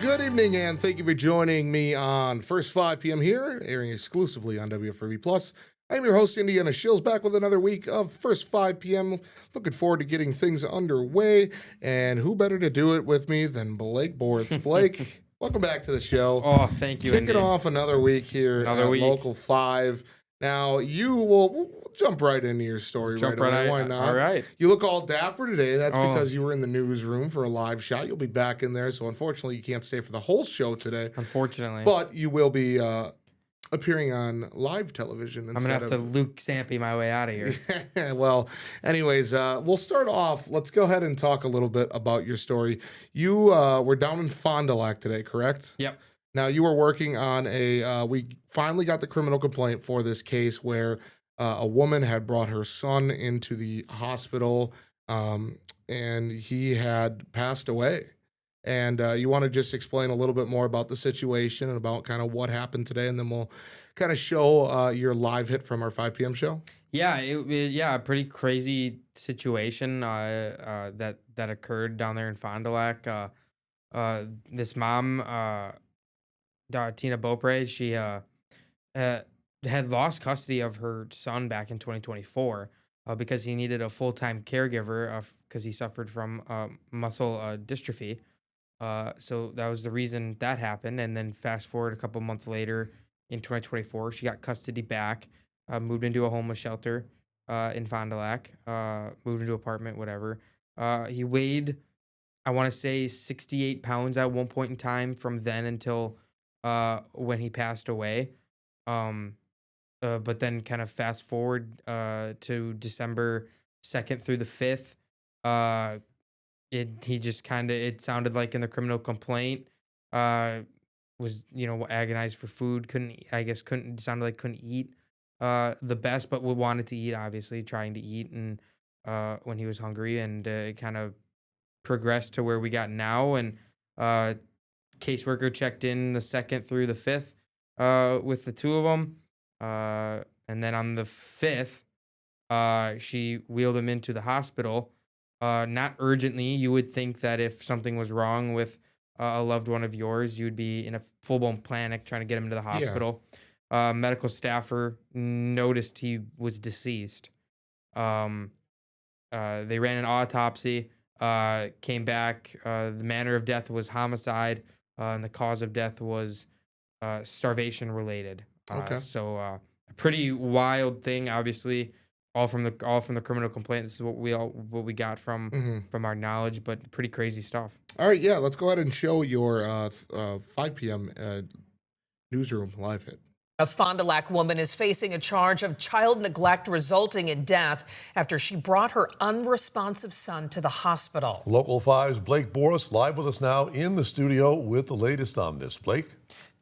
Good evening, and thank you for joining me on First 5 p.m. here, airing exclusively on WFRV Plus. I'm your host, Indiana Shills, back with another week of First 5 p.m. Looking forward to getting things underway, and who better to do it with me than Blake Borth. Blake, welcome back to the show. Oh, thank you, Kicking Indy. off another week here at Local 5. Now, we'll jump right into your story right away. Why not? All right. You look all dapper today. That's because you were in the newsroom for a live shot. You'll be back in there, so unfortunately you can't stay for the whole show today. Unfortunately. But you will be appearing on live television. I'm going to have to Luke Sampy my way out of here. Well, anyways, we'll start off. Let's go ahead and talk a little bit about your story. You were down in Fond du Lac today, correct? Yep. Now, you were working on we finally got the criminal complaint for this case where a woman had brought her son into the hospital and he had passed away. And you want to just explain a little bit more about the situation and about kind of what happened today, and then we'll kind of show your live hit from our 5 p.m. show. Yeah, a pretty crazy situation that occurred down there in Fond du Lac. This mom, Tina Beaupre, she had lost custody of her son back in 2024 because he needed a full-time caregiver because he suffered from muscle dystrophy. So that was the reason that happened. And then fast forward a couple months later in 2024, she got custody back, moved into a homeless shelter in Fond du Lac, moved into an apartment, whatever. He weighed, I want to say, 68 pounds at one point in time from then until when he passed away. But then kind of fast forward to December 2nd through the 5th, it sounded like in the criminal complaint, was, agonized for food, sounded like couldn't eat the best, but wanted to eat, obviously, trying to eat and when he was hungry, and it kind of progressed to where we got now, and caseworker checked in the 2nd through the 5th with the two of them. And then on the 5th, she wheeled him into the hospital. Not urgently. You would think that if something was wrong with a loved one of yours, you'd be in a full-blown panic trying to get him to the hospital. Yeah. Medical staffer noticed he was deceased. They ran an autopsy, came back. The manner of death was homicide, and the cause of death was starvation related. Okay. So a pretty wild thing, obviously, all from the criminal complaint. This is what we got from our knowledge, but pretty crazy stuff. All right, yeah, let's go ahead and show your 5 p.m. Newsroom live hit. A Fond du Lac woman is facing a charge of child neglect resulting in death after she brought her unresponsive son to the hospital. Local 5's Blake Borth live with us now in the studio with the latest on this. Blake?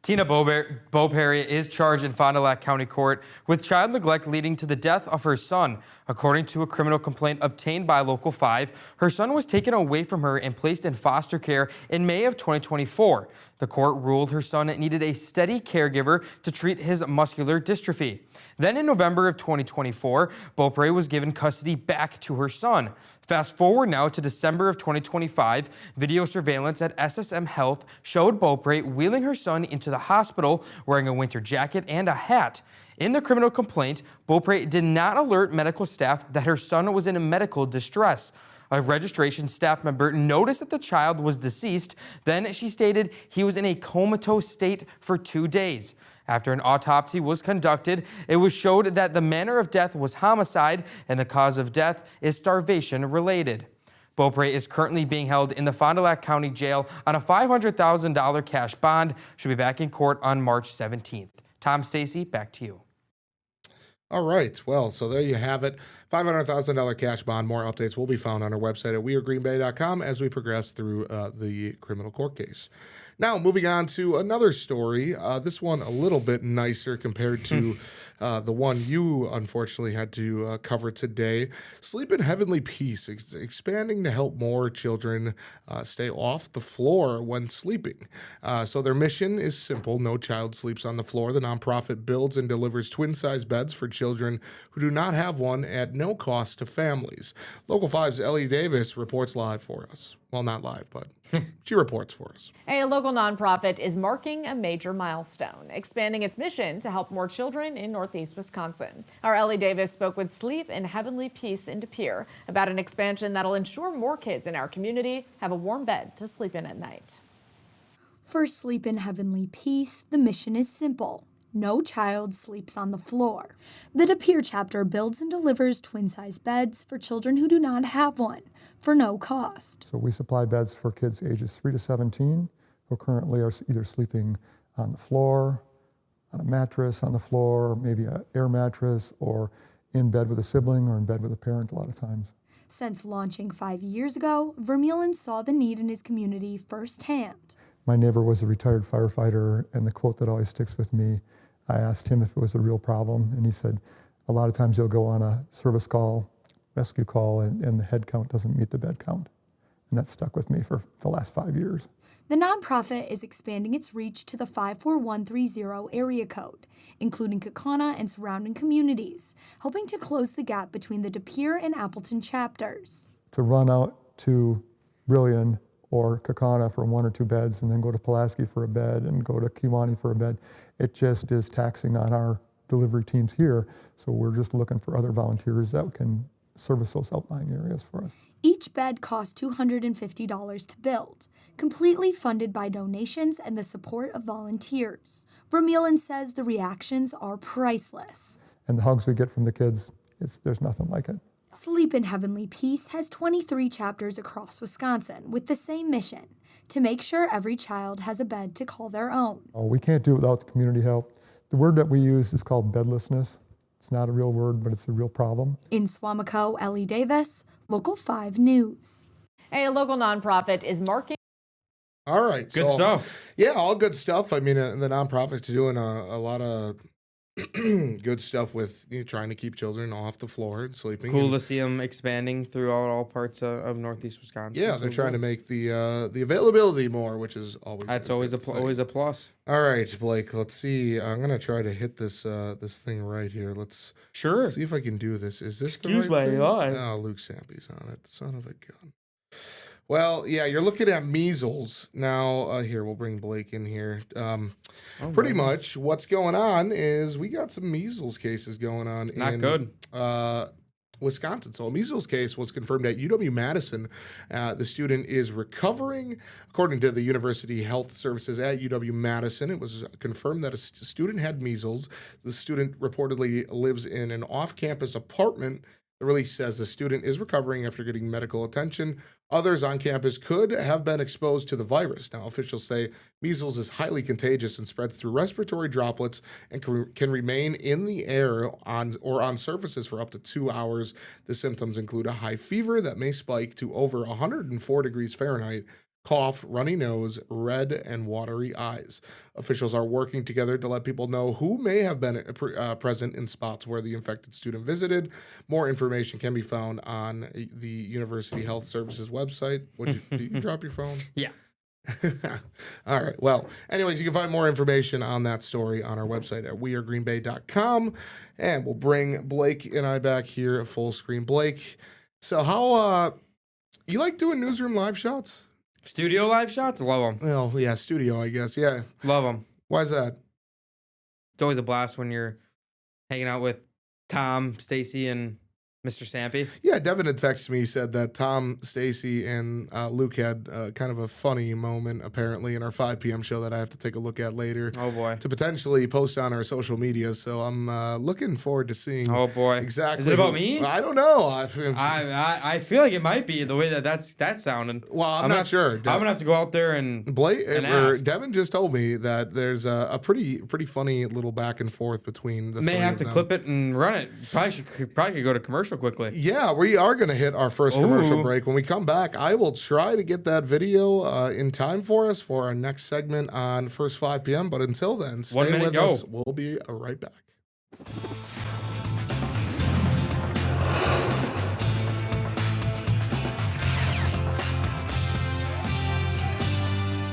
Tina Beaupre is charged in Fond du Lac County Court with child neglect leading to the death of her son. According to a criminal complaint obtained by Local 5, her son was taken away from her and placed in foster care in May of 2024. The court ruled her son needed a steady caregiver to treat his muscular dystrophy. Then in November of 2024, Beaupre was given custody back to her son. Fast forward now to December of 2025, video surveillance at SSM Health showed Beaupre wheeling her son into the hospital wearing a winter jacket and a hat. In the criminal complaint, Beaupre did not alert medical staff that her son was in medical distress. A registration staff member noticed that the child was deceased. Then she stated he was in a comatose state for 2 days. After an autopsy was conducted, it was showed that the manner of death was homicide and the cause of death is starvation related. Beaupre is currently being held in the Fond du Lac County Jail on a $500,000 cash bond. She'll be back in court on March 17th. Tom Stacy, back to you. All right. Well, so there you have it. $500,000 cash bond. More updates will be found on our website at wearegreenbay.com as we progress through the criminal court case. Now, moving on to another story. This one a little bit nicer compared to the one you unfortunately had to cover today. Sleep in Heavenly Peace, expanding to help more children stay off the floor when sleeping. So their mission is simple. No child sleeps on the floor. The nonprofit builds and delivers twin-size beds for children who do not have one at no cost to families. Local 5's Ellie Davis reports live for us. Well, not live, but she reports for us. A local nonprofit is marking a major milestone, expanding its mission to help more children in Northeast Wisconsin. Our Ellie Davis spoke with Sleep in Heavenly Peace in De Pere about an expansion that'll ensure more kids in our community have a warm bed to sleep in at night. For Sleep in Heavenly Peace, the mission is simple. No child sleeps on the floor. The De Pere chapter builds and delivers twin-size beds for children who do not have one, for no cost. So we supply beds for kids ages 3 to 17 who currently are either sleeping on the floor, on a mattress on the floor, maybe an air mattress, or in bed with a sibling or in bed with a parent a lot of times. Since launching 5 years ago, Vermeulen saw the need in his community firsthand. My neighbor was a retired firefighter, and the quote that always sticks with me, I asked him if it was a real problem, and he said, a lot of times you'll go on a service call, rescue call, and the head count doesn't meet the bed count. And that stuck with me for the last 5 years. The nonprofit is expanding its reach to the 54130 area code, including Kaukauna and surrounding communities, hoping to close the gap between the De Pere and Appleton chapters. To run out to Brillion or Kaukauna for 1 or 2 beds, and then go to Pulaski for a bed, and go to Kewanee for a bed, it just is taxing on our delivery teams here. So we're just looking for other volunteers that can service those outlying areas for us. Each bed costs $250 to build, completely funded by donations and the support of volunteers. Vermeulen says the reactions are priceless. And the hugs we get from the kids, there's nothing like it. Sleep in Heavenly Peace has 23 chapters across Wisconsin with the same mission, to make sure every child has a bed to call their own. We can't do it without the community help. The word that we use is called bedlessness. It's not a real word, but it's a real problem. In Swamico, Ellie Davis, Local 5 News. A local nonprofit is marking. All right. Good stuff. Yeah, all good stuff. I mean, the nonprofit's doing a lot of good stuff with trying to keep children off the floor and sleeping. Cool to see them expanding throughout all parts of Northeast Wisconsin. Yeah, they're trying to make the availability more, which is always That's always a plus. All right, Blake. Let's see. I'm gonna try to hit this this thing right here. Let's see if I can do this. Is this the right thing? Oh, Luke Sampy's on it. Son of a gun. Well, yeah, you're looking at measles now. Here, we'll bring Blake in here. Pretty much what's going on is we got some measles cases going on in Wisconsin. So a measles case was confirmed at UW-Madison. The student is recovering. According to the University Health Services at UW-Madison, it was confirmed that a student had measles. The student reportedly lives in an off-campus apartment. The release says the student is recovering after getting medical attention. Others on campus could have been exposed to the virus. Now, officials say measles is highly contagious and spreads through respiratory droplets and can remain in the air on surfaces for up to 2 hours. The symptoms include a high fever that may spike to over 104 degrees Fahrenheit, cough, runny nose, red and watery eyes. Officials are working together to let people know who may have been present in spots where the infected student visited. More information can be found on the University Health Services website. Did you drop your phone? Yeah. All right. Well, anyways, you can find more information on that story on our website at wearegreenbay.com. And we'll bring Blake and I back here full screen. Blake, so how you like doing newsroom live shots? Studio live shots? Love them. Well, yeah, studio, I guess. Yeah. Love them. Why is that? It's always a blast when you're hanging out with Tom, Stacy, and Mr. Stampy. Yeah, Devin had texted me, said that Tom, Stacy, and Luke had kind of a funny moment, apparently, in our 5 p.m. show that I have to take a look at later. Oh, boy. To potentially post on our social media. So I'm looking forward to seeing. Oh, boy. Exactly. Is it about me? I don't know. I feel like it might be the way that's sounding. Well, I'm not sure. I'm going to have to go out there and Blake, ask. Devin just told me that there's a pretty funny little back and forth between the May three have of to them. clip it and run it. Probably could go to commercial quickly. Yeah, we are going to hit our first commercial Ooh. break. When we come back, I will try to get that video in time for us for our next segment on First 5 p.m. But until then, stay 1 minute with go. us. We'll be right back.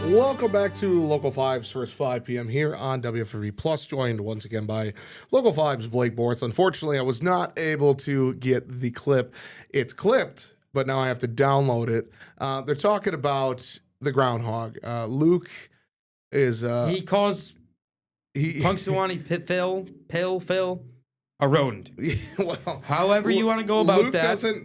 Welcome back to Local 5's First 5 p.m. here on WFV Plus, joined once again by Local 5's Blake Boris. Unfortunately, I was not able to get the clip. It's clipped but now I have to download it. They're talking about the groundhog. Luke is He calls Punxsutawney Phil a rodent. well, However you want to go about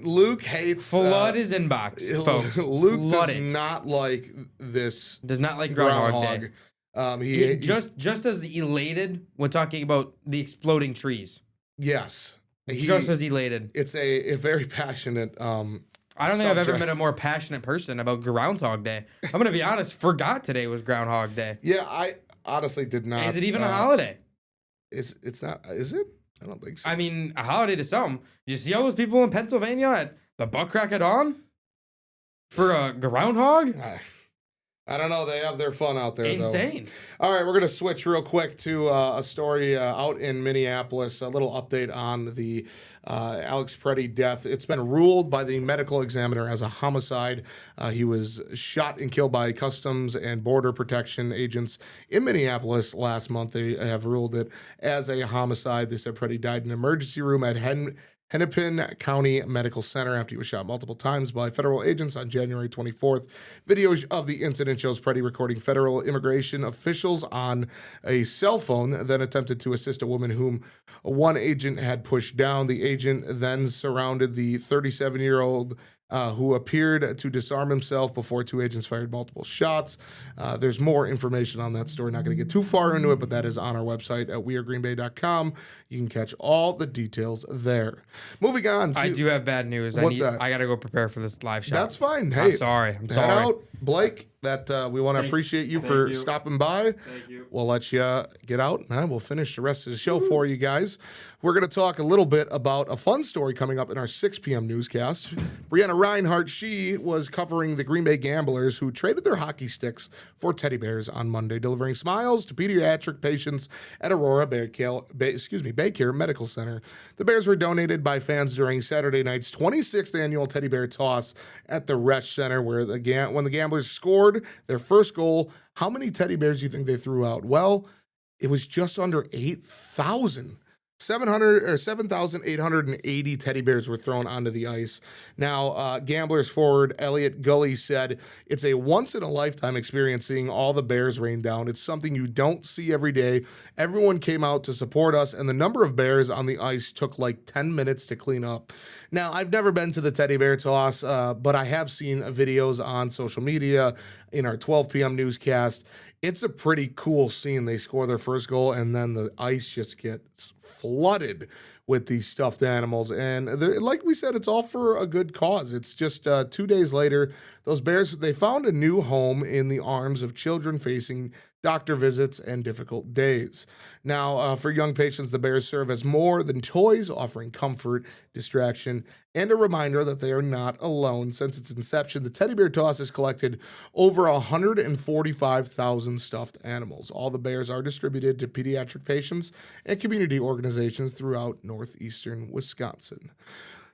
Luke hates flood his inbox, folks. Luke Flood does it. not like this. Does not like Groundhog Day. He Just as elated when talking about the exploding trees. yes, Just as elated. It's a very passionate. I don't think I've ever met a more passionate person about Groundhog Day. I'm gonna be honest. Forgot today was Groundhog Day. Yeah, I honestly did not. Is it even a holiday? It's not? Is it? I don't think so. I mean, a holiday to some. You see all those people in Pennsylvania at the butt crack of dawn for a groundhog? I don't know. They have their fun out there, Insane. though. All right, we're going to switch real quick to a story out in Minneapolis. A little update on the Alex Preddy death. It's been ruled by the medical examiner as a homicide. He was shot and killed by Customs and Border Protection agents in Minneapolis last month. They have ruled it as a homicide. They said Preddy died in an emergency room at Hennepin County Medical Center after he was shot multiple times by federal agents on January 24th. Video of the incident shows Preddy recording federal immigration officials on a cell phone, then attempted to assist a woman whom one agent had pushed down. The agent then surrounded the 37-year-old who appeared to disarm himself before two agents fired multiple shots. There's more information on that story. Not going to get too far into it, but that is on our website at wearegreenbay.com. You can catch all the details there. Moving on to... I do have bad news. What's that? I got to go prepare for this live shot. That's fine. Hey, I'm sorry. Head out, Blake. We want to appreciate you for stopping by. Thank you. We'll let you get out, and we'll finish the rest of the show for you guys. We're going to talk a little bit about a fun story coming up in our 6 p.m. newscast. Brianna Reinhardt, she was covering the Green Bay Gamblers who traded their hockey sticks for teddy bears on Monday, delivering smiles to pediatric patients at Aurora Baycare Medical Center. The bears were donated by fans during Saturday night's 26th annual teddy bear toss at the Resch Center, where when the Gamblers scored their first goal, how many teddy bears do you think they threw out? Well, it was just under 8,000. 7,880 teddy bears were thrown onto the ice. Now, Gamblers forward Elliot Gully said, "It's a once-in-a-lifetime experience seeing all the bears rain down. It's something you don't see every day. Everyone came out to support us, and the number of bears on the ice took like 10 minutes to clean up." Now, I've never been to the teddy bear toss, but I have seen videos on social media in our 12 p.m. newscast. It's a pretty cool scene. They score their first goal, and then the ice just gets flooded with these stuffed animals. And like we said, it's all for a good cause. It's just 2 days later, those bears, they found a new home in the arms of children facing doctor visits and difficult days. Now, for young patients, the bears serve as more than toys, offering comfort, distraction, and a reminder that they are not alone. Since its inception, the Teddy Bear Toss has collected over 145,000 stuffed animals. All the bears are distributed to pediatric patients and community organizations throughout northeastern Wisconsin.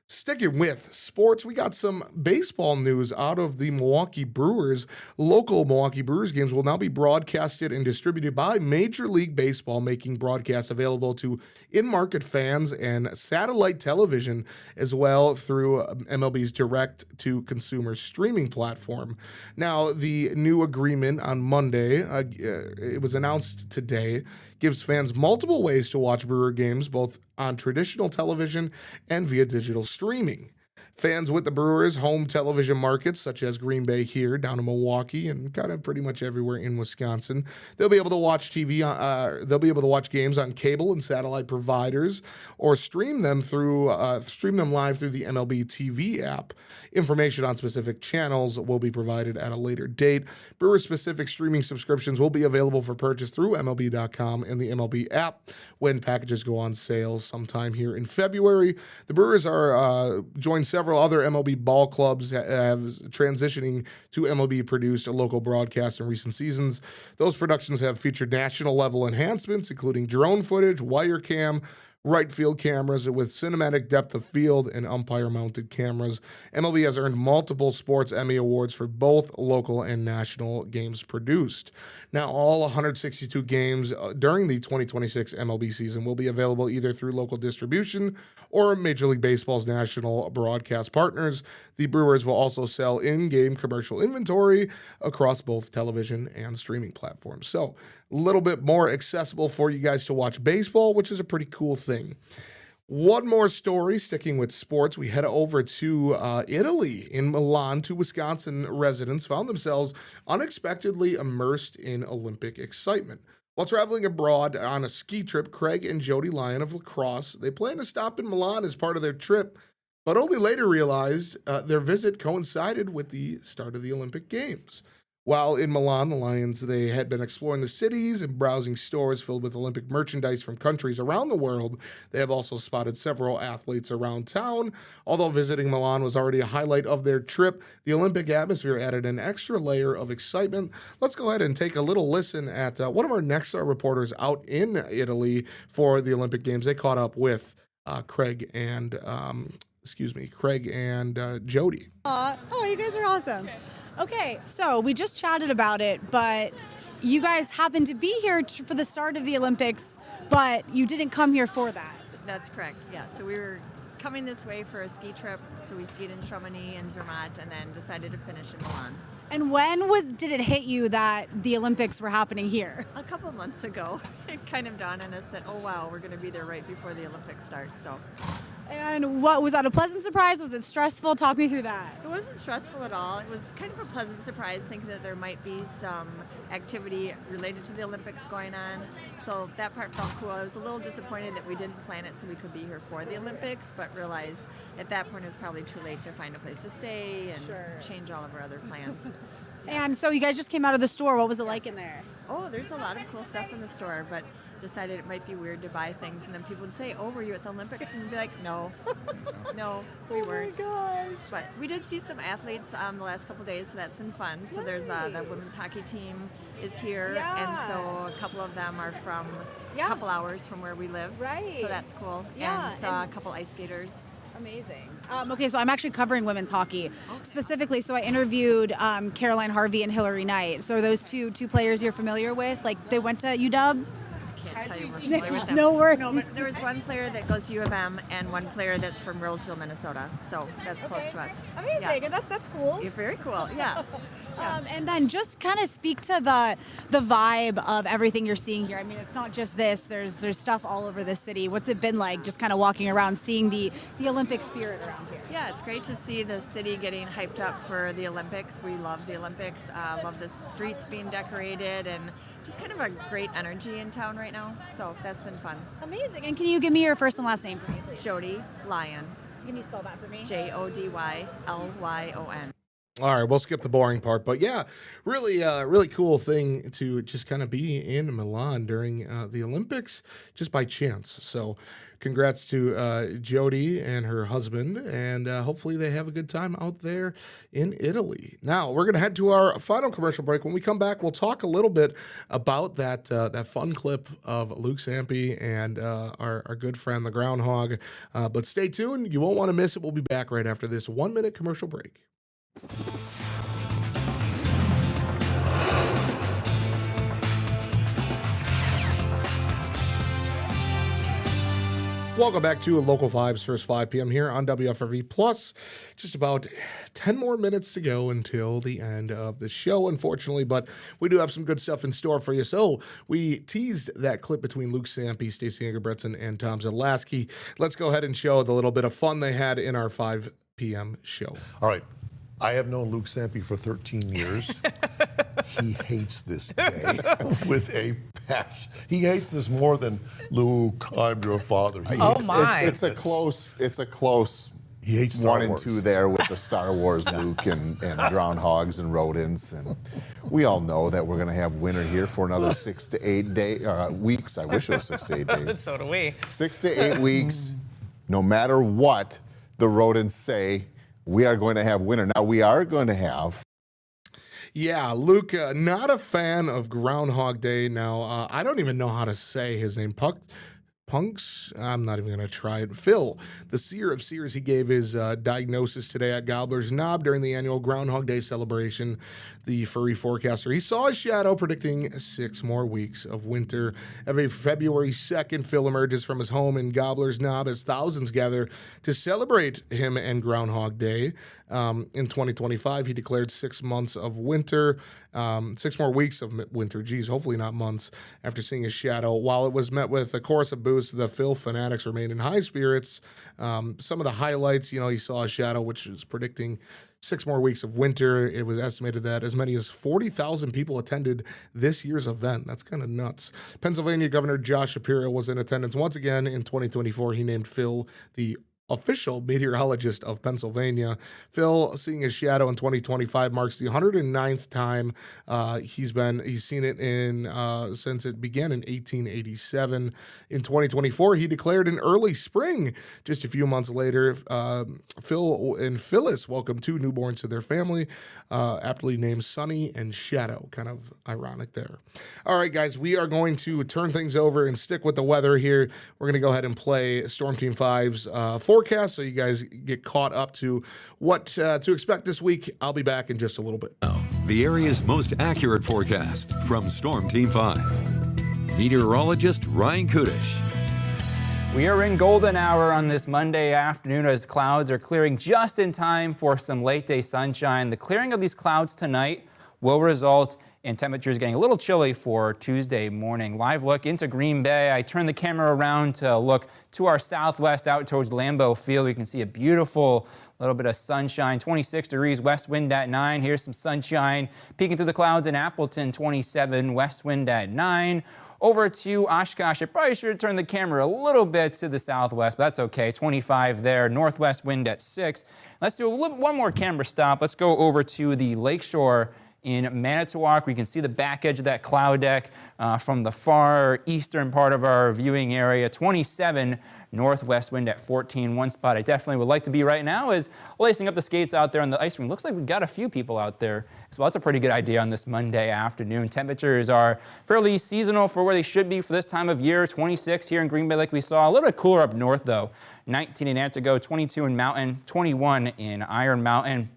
Sticking with sports, we got some baseball news out of the Milwaukee Brewers. Local Milwaukee Brewers games will now be broadcasted and distributed by Major League Baseball, making broadcasts available to in-market fans and satellite television as well through MLB's direct-to-consumer streaming platform. Now, the new agreement on Monday, it was announced today, gives fans multiple ways to watch Brewer games, both on traditional television and via digital streaming. Fans with the Brewers' home television markets, such as Green Bay here, down in Milwaukee, and kind of pretty much everywhere in Wisconsin, they'll be able to watch they'll be able to watch games on cable and satellite providers, or stream them live through the MLB TV app. Information on specific channels will be provided at a later date. Brewer-specific streaming subscriptions will be available for purchase through MLB.com and the MLB app when packages go on sale sometime here in February. The Brewers are joined several other MLB ball clubs have transitioning to MLB-produced local broadcasts in recent seasons. Those productions have featured national-level enhancements, including drone footage, wire cam, right field cameras with cinematic depth of field and umpire mounted cameras. MLB has earned multiple Sports Emmy Awards for both local and national games produced. Now, all 162 games during the 2026 MLB season will be available either through local distribution or Major League Baseball's national broadcast partners. The Brewers will also sell in-game commercial inventory across both television and streaming platforms. So, a little bit more accessible for you guys to watch baseball, which is a pretty cool thing. One more story, sticking with sports, we head over to Italy. In Milan, two Wisconsin residents found themselves unexpectedly immersed in Olympic excitement. While traveling abroad on a ski trip, Craig and Jody Lyon of La Crosse, they planned to stop in Milan as part of their trip, but only later realized their visit coincided with the start of the Olympic Games. While in Milan, the Lions, they had been exploring the cities and browsing stores filled with Olympic merchandise from countries around the world. They have also spotted several athletes around town. Although visiting Milan was already a highlight of their trip, the Olympic atmosphere added an extra layer of excitement. Let's go ahead and take a little listen at one of our next reporters out in Italy for the Olympic Games. They caught up with Craig and Jody. Oh, you guys are awesome. Okay, so we just chatted about it, but you guys happened to be here for the start of the Olympics, but you didn't come here for that. That's correct, yeah. So we were coming this way for a ski trip, so we skied in Chamonix and Zermatt, and then decided to finish in Milan. And when did it hit you that the Olympics were happening here? A couple of months ago, it kind of dawned on us that, oh wow, we're going to be there right before the Olympics start, so. And what was that, a pleasant surprise? Was it stressful? Talk me through that. It wasn't stressful at all. It was kind of a pleasant surprise, thinking that there might be some activity related to the Olympics going on. So that part felt cool. I was a little disappointed that we didn't plan it so we could be here for the Olympics, but realized at that point it was probably too late to find a place to stay and change all of our other plans. And so you guys just came out of the store. What was it like in there? Oh, there's a lot of cool stuff in the store, but decided it might be weird to buy things, and then people would say, oh, were you at the Olympics? And we'd be like, no, we weren't. Oh my gosh. But we did see some athletes the last couple of days, so that's been fun. So there's the women's hockey team is here, and so a couple of them are from a couple hours from where we live. Right. So that's cool. Yeah. And saw a couple ice skaters. Amazing. Okay, so I'm actually covering women's hockey specifically. So I interviewed Caroline Harvey and Hillary Knight. So are those two players you're familiar with? Like they went to UW? Can't tell you we're familiar with them. No worries. No, but there was one player that goes to U of M and one player that's from Roseville, Minnesota. So that's close to us. Amazing. Yeah. That's cool. You're very cool. Yeah. And then just kind of speak to the vibe of everything you're seeing here. I mean, it's not just this. There's stuff all over the city. What's it been like just kind of walking around, seeing the Olympic spirit around here? Yeah, it's great to see the city getting hyped up for the Olympics. We love the Olympics. Love the streets being decorated and just kind of a great energy in town right now. So that's been fun. Amazing. And can you give me your first and last name for me, please? Jody Lyon. Can you spell that for me? Jodylyon. All right, we'll skip the boring part, but yeah, really cool thing to just kind of be in Milan during the Olympics just by chance. So congrats to Jody and her husband, and hopefully they have a good time out there in Italy. Now, we're going to head to our final commercial break. When we come back, we'll talk a little bit about that fun clip of Luke Sampe and our good friend, the Groundhog. But stay tuned. You won't want to miss it. We'll be back right after this 1-minute commercial break. Welcome back to Local 5's first 5 p.m. here on WFRV Plus. Just about 10 more minutes to go until the end of the show, unfortunately, but we do have some good stuff in store for you. So we teased that clip between Luke Sampe, Stacey Engerbretson, and Tom Zadalasky. Let's go ahead and show the little bit of fun they had in our 5 p.m. show. All right. I have known Luke Sampe for 13 years. He hates this day with a passion. He hates this more than Luke, I'm your father. It's a close He hates Star 1 Wars. and 2 there with the Star Wars Luke and groundhogs and rodents. And we all know that we're going to have winter here for another 6 to 8 weeks. I wish it was 6 to 8 days. So do we. 6 to 8 weeks, no matter what the rodents say, we are going to have winter. Now, we are going to have. Yeah, Luke, not a fan of Groundhog Day. Now, I don't even know how to say his name. Punks. I'm not even going to try it. Phil, the seer of seers, he gave his diagnosis today at Gobbler's Knob during the annual Groundhog Day celebration. The furry forecaster, he saw a shadow predicting 6 more weeks of winter. Every February 2nd, Phil emerges from his home in Gobbler's Knob as thousands gather to celebrate him and Groundhog Day. In 2025, he declared 6 months of winter, 6 more weeks of winter, geez, hopefully not months, after seeing his shadow. While it was met with a chorus of boos, the Phil fanatics remained in high spirits. Some of the highlights, he saw a shadow, which is predicting 6 more weeks of winter. It was estimated that as many as 40,000 people attended this year's event. That's kind of nuts. Pennsylvania Governor Josh Shapiro was in attendance once again in 2024. He named Phil the official meteorologist of Pennsylvania. Phil seeing his shadow in 2025 marks the 109th time he's seen it in since it began in 1887. In 2024, he declared an early spring. Just a few months later, Phil and Phyllis welcomed 2 newborns to their family, aptly named Sunny and Shadow. Kind of ironic there. All right, guys, we are going to turn things over and stick with the weather here. We're going to go ahead and play Storm Team 5's forecast so you guys get caught up to what to expect this week. I'll be back in just a little bit. The area's most accurate forecast from Storm Team 5. Meteorologist Ryan Kudish. We are in golden hour on this Monday afternoon as clouds are clearing just in time for some late day sunshine. The clearing of these clouds tonight will result in temperatures getting a little chilly for Tuesday morning. Live look into Green Bay. I turn the camera around to look to our southwest out towards Lambeau Field. You can see a beautiful little bit of sunshine, 26 degrees, west wind at 9. Here's some sunshine peeking through the clouds in Appleton, 27, west wind at 9. Over to Oshkosh, I probably should turn the camera a little bit to the southwest, but that's okay, 25 there, northwest wind at 6. Let's do one more camera stop. Let's go over to the lakeshore in Manitowoc. We can see the back edge of that cloud deck from the far eastern part of our viewing area. 27 northwest wind at 14. One spot I definitely would like to be right now is lacing up the skates out there on the ice rink. Looks like we've got a few people out there. So that's a pretty good idea on this Monday afternoon. Temperatures are fairly seasonal for where they should be for this time of year. 26 here in Green Bay like we saw. A little bit cooler up north though. 19 in Antigo, 22 in Mountain, 21 in Iron Mountain.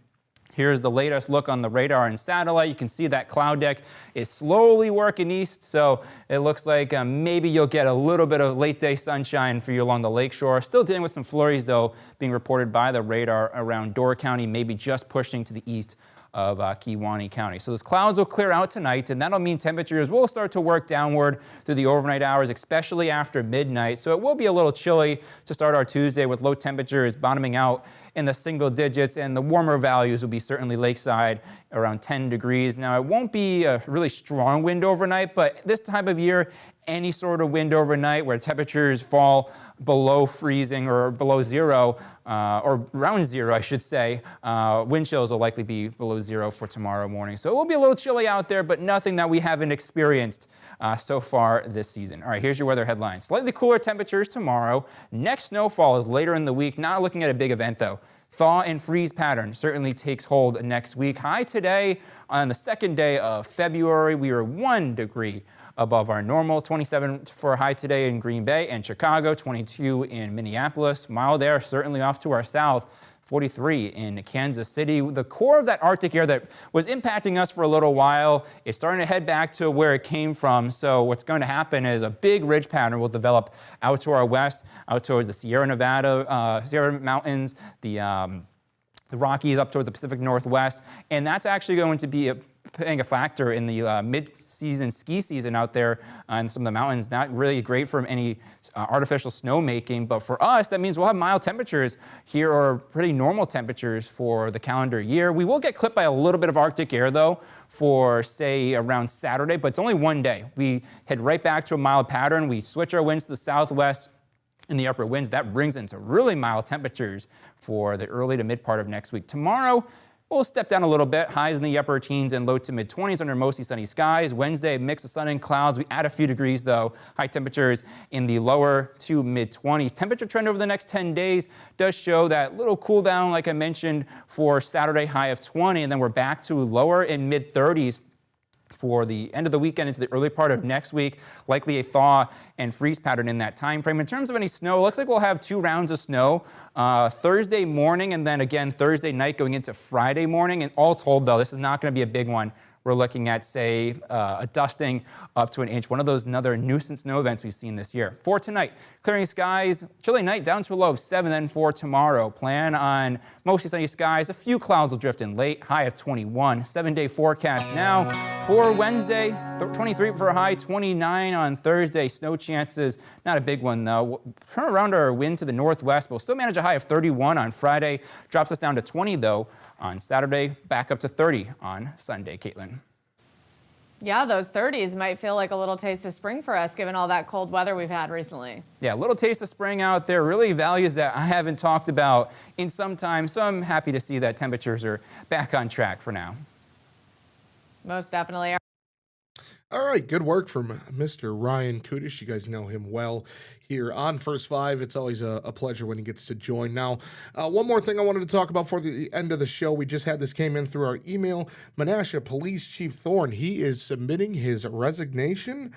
Here's the latest look on the radar and satellite. You can see that cloud deck is slowly working east, so it looks like maybe you'll get a little bit of late day sunshine for you along the lakeshore. Still dealing with some flurries, though, being reported by the radar around Door County, maybe just pushing to the east of Kewaunee County. So those clouds will clear out tonight, and that'll mean temperatures will start to work downward through the overnight hours, especially after midnight. So it will be a little chilly to start our Tuesday with low temperatures bottoming out in the single digits, and the warmer values will be certainly lakeside around 10 degrees. Now, it won't be a really strong wind overnight, but this time of year, any sort of wind overnight where temperatures fall below freezing or below zero, or around zero, I should say, wind chills will likely be below zero for tomorrow morning. So it will be a little chilly out there, but nothing that we haven't experienced so far this season. All right, here's your weather headline. Slightly cooler temperatures tomorrow. Next snowfall is later in the week. Not looking at a big event, though. Thaw and freeze pattern certainly takes hold next week. High today on the second day of February. We are 1 degree above our normal. 27 for a high today in Green Bay and Chicago, 22 in Minneapolis. Mild air certainly off to our south. 43 in Kansas City. The core of that Arctic air that was impacting us for a little while is starting to head back to where it came from. So what's going to happen is a big ridge pattern will develop out to our west, out towards the Sierra Nevada, Sierra Mountains, the Rockies up toward the Pacific Northwest. And that's actually going to be playing a factor in the mid-season ski season out there in some of the mountains. Not really great for any artificial snowmaking, but for us, that means we'll have mild temperatures here, or pretty normal temperatures for the calendar year. We will get clipped by a little bit of Arctic air, though, for, say, around Saturday, but it's only one day. We head right back to a mild pattern. We switch our winds to the southwest in the upper winds. That brings in some really mild temperatures for the early to mid part of next week. Tomorrow, we'll step down a little bit. Highs in the upper teens and low to mid 20s under mostly sunny skies. Wednesday, mix of sun and clouds. We add a few degrees, though. High temperatures in the lower to mid 20s. Temperature trend over the next 10 days does show that little cool down, like I mentioned, for Saturday, high of 20, and then we're back to lower and mid 30s for the end of the weekend into the early part of next week. Likely a thaw and freeze pattern in that time frame. In terms of any snow, it looks like we'll have 2 rounds of snow Thursday morning and then again Thursday night going into Friday morning. And all told, though, this is not going to be a big one. We're looking at, say, a dusting up to an inch. One of those another nuisance snow events we've seen this year. For tonight, clearing skies, chilly night down to a low of 7. Then for tomorrow, plan on mostly sunny skies. A few clouds will drift in late, high of 21. 7-day forecast now for Wednesday, 23 for a high, 29 on Thursday. Snow chances, not a big one though. Turn around our wind to the northwest, but we'll still manage a high of 31 on Friday. Drops us down to 20 though on Saturday, back up to 30 on Sunday. Caitlin. Yeah, those 30s might feel like a little taste of spring for us, given all that cold weather we've had recently. Yeah, a little taste of spring out there, really values that I haven't talked about in some time, so I'm happy to see that temperatures are back on track for now. Most definitely. All right, good work from Mr. Ryan Kudish. You guys know him well here on First Five. It's always a pleasure when he gets to join. Now, one more thing I wanted to talk about for the end of the show. We just had this came in through our email. Menasha Police Chief Thorne, he is submitting his resignation.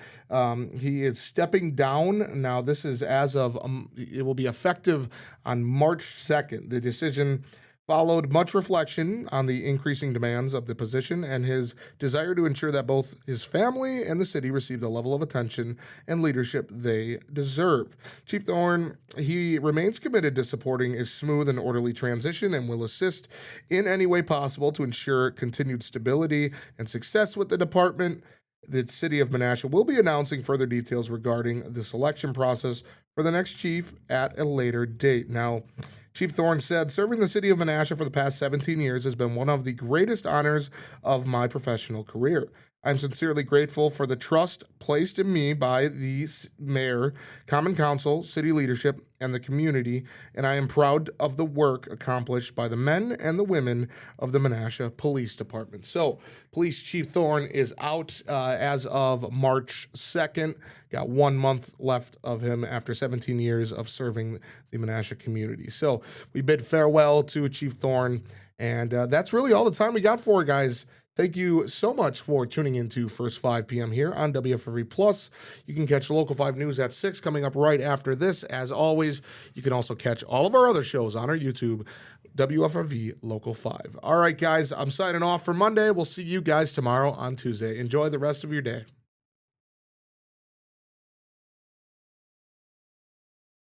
He is stepping down. Now, this is as of, it will be effective on March 2nd. The decision followed much reflection on the increasing demands of the position and his desire to ensure that both his family and the city receive the level of attention and leadership they deserve. Chief Thorne, he remains committed to supporting a smooth and orderly transition and will assist in any way possible to ensure continued stability and success with the department. The city of Menasha will be announcing further details regarding the selection process for the next chief at a later date. Now, Chief Thorne said, serving the city of Menasha for the past 17 years has been one of the greatest honors of my professional career. I'm sincerely grateful for the trust placed in me by the mayor, common council, city leadership, and the community, and I am proud of the work accomplished by the men and the women of the Menasha Police Department. So, Police Chief Thorne is out as of March 2nd. Got 1 month left of him after 17 years of serving the Menasha community. So, we bid farewell to Chief Thorne, and that's really all the time we got for you guys. Thank you so much for tuning into First 5 p.m. here on WFRV Plus. You can catch Local 5 News at 6 coming up right after this. As always, you can also catch all of our other shows on our YouTube, WFRV Local 5. All right, guys, I'm signing off for Monday. We'll see you guys tomorrow on Tuesday. Enjoy the rest of your day.